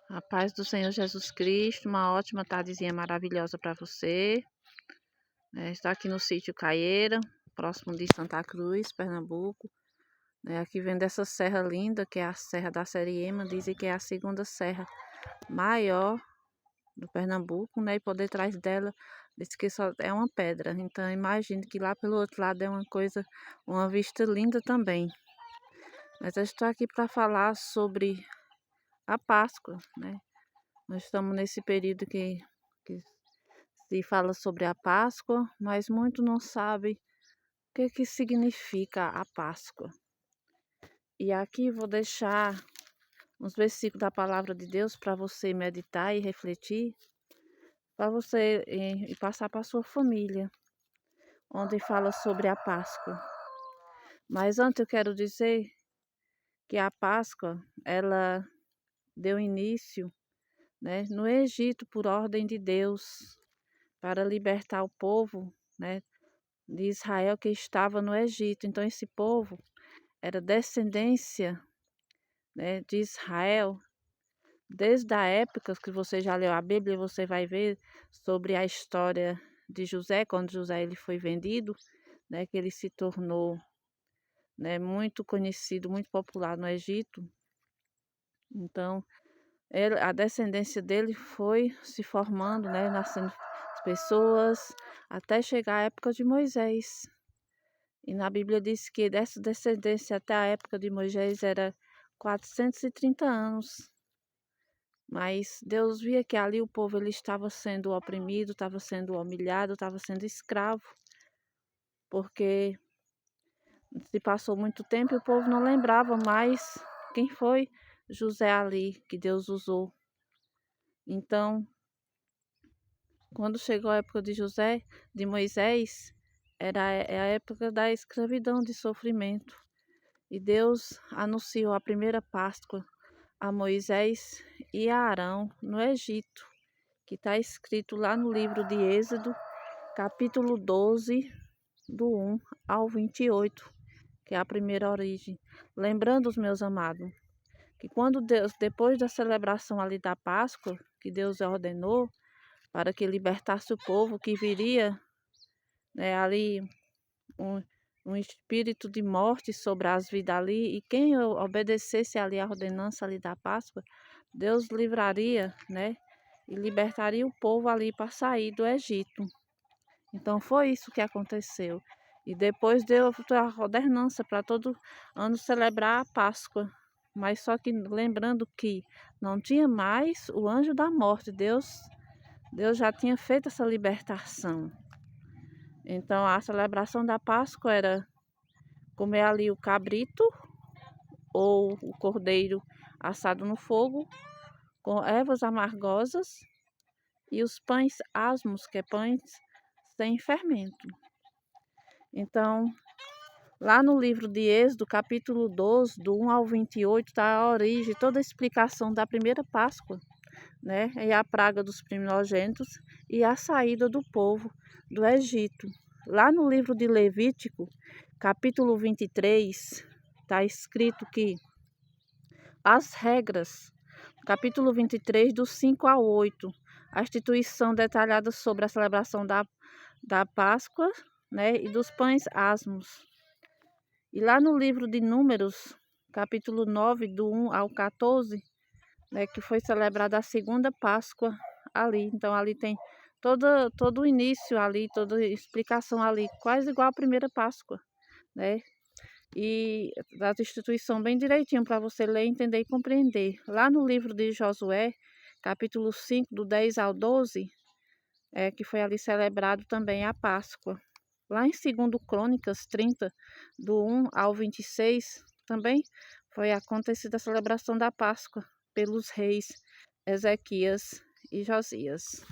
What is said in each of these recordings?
A paz do Senhor Jesus Cristo, uma ótima tardezinha maravilhosa para você. Estou aqui no sítio Caieira, próximo de Santa Cruz, Pernambuco. Aqui vendo essa serra linda, que é a Serra da Seriema, dizem que é a segunda serra maior do Pernambuco, e por detrás dela diz que só é uma pedra. Então imagine que lá pelo outro lado é uma vista linda também. Mas eu estou aqui para falar sobre a Páscoa, Nós estamos nesse período que se fala sobre a Páscoa, mas muito não sabe o que significa a Páscoa. E aqui vou deixar uns versículos da palavra de Deus para você meditar e refletir, para você e passar para a sua família, onde fala sobre a Páscoa. Mas antes eu quero dizer que a Páscoa, ela deu início, no Egito por ordem de Deus, para libertar o povo, de Israel que estava no Egito. Então esse povo era descendência, de Israel. Desde a época que você já leu a Bíblia, você vai ver sobre a história de José, quando José ele foi vendido, que ele se tornou, muito conhecido, muito popular no Egito. Então a descendência dele foi se formando, nascendo pessoas, até chegar à época de Moisés. E na Bíblia diz que dessa descendência até a época de Moisés era 430 anos. Mas Deus via que ali o povo ele estava sendo oprimido, estava sendo humilhado, estava sendo escravo. Porque se passou muito tempo e o povo não lembrava mais quem foi José ali, que Deus usou. Então, quando chegou a época de Moisés, é a época da escravidão, de sofrimento. E Deus anunciou a primeira Páscoa a Moisés e a Arão no Egito, que está escrito lá no livro de Êxodo, capítulo 12, do 1 ao 28, que é a primeira origem. Lembrando, os meus amados, que quando Deus, depois da celebração ali da Páscoa, que Deus ordenou para que libertasse o povo, que viria, ali um, um espírito de morte sobre as vidas ali, e quem obedecesse ali a ordenança ali da Páscoa, Deus livraria, e libertaria o povo ali para sair do Egito. Então foi isso que aconteceu. E depois deu a ordenança para todo ano celebrar a Páscoa. Mas só que lembrando que não tinha mais o anjo da morte. Deus já tinha feito essa libertação. Então a celebração da Páscoa era comer ali o cabrito ou o cordeiro assado no fogo, com ervas amargosas e os pães asmos, que é pães sem fermento. Então, lá no livro de Êxodo, capítulo 12, do 1 ao 28, está a origem, toda a explicação da primeira Páscoa, e a praga dos primogênitos e a saída do povo do Egito. Lá no livro de Levítico, capítulo 23, está escrito que as regras, capítulo 23, do 5 ao 8, a instituição detalhada sobre a celebração da Páscoa, e dos pães asmos. E lá no livro de Números, capítulo 9, do 1 ao 14, que foi celebrada a segunda Páscoa ali. Então ali tem todo o início ali, toda a explicação ali, quase igual a primeira Páscoa, E da instituição bem direitinho para você ler, entender e compreender. Lá no livro de Josué, capítulo 5, do 10 ao 12, que foi ali celebrado também a Páscoa. Lá em 2 Crônicas 30, do 1 ao 26, também foi acontecida a celebração da Páscoa pelos reis Ezequias e Josias.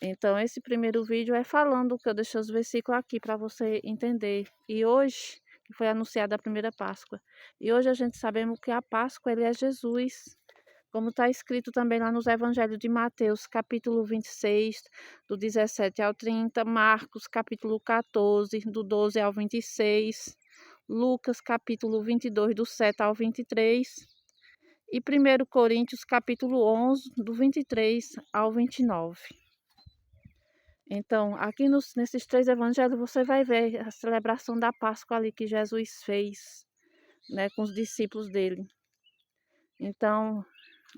Então, esse primeiro vídeo é falando, que eu deixei os versículos aqui para você entender. E hoje, que foi anunciada a primeira Páscoa, e hoje a gente sabemos que a Páscoa ele é Jesus. Como está escrito também lá nos Evangelhos de Mateus, capítulo 26, do 17 ao 30, Marcos, capítulo 14, do 12 ao 26, Lucas, capítulo 22, do 7 ao 23, e 1 Coríntios capítulo 11, do 23 ao 29. Então, aqui nesses 3 evangelhos, você vai ver a celebração da Páscoa ali que Jesus fez, né, com os discípulos dele. Então,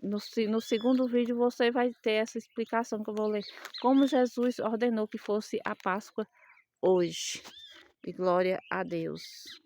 no segundo vídeo você vai ter essa explicação que eu vou ler. Como Jesus ordenou que fosse a Páscoa hoje. E glória a Deus.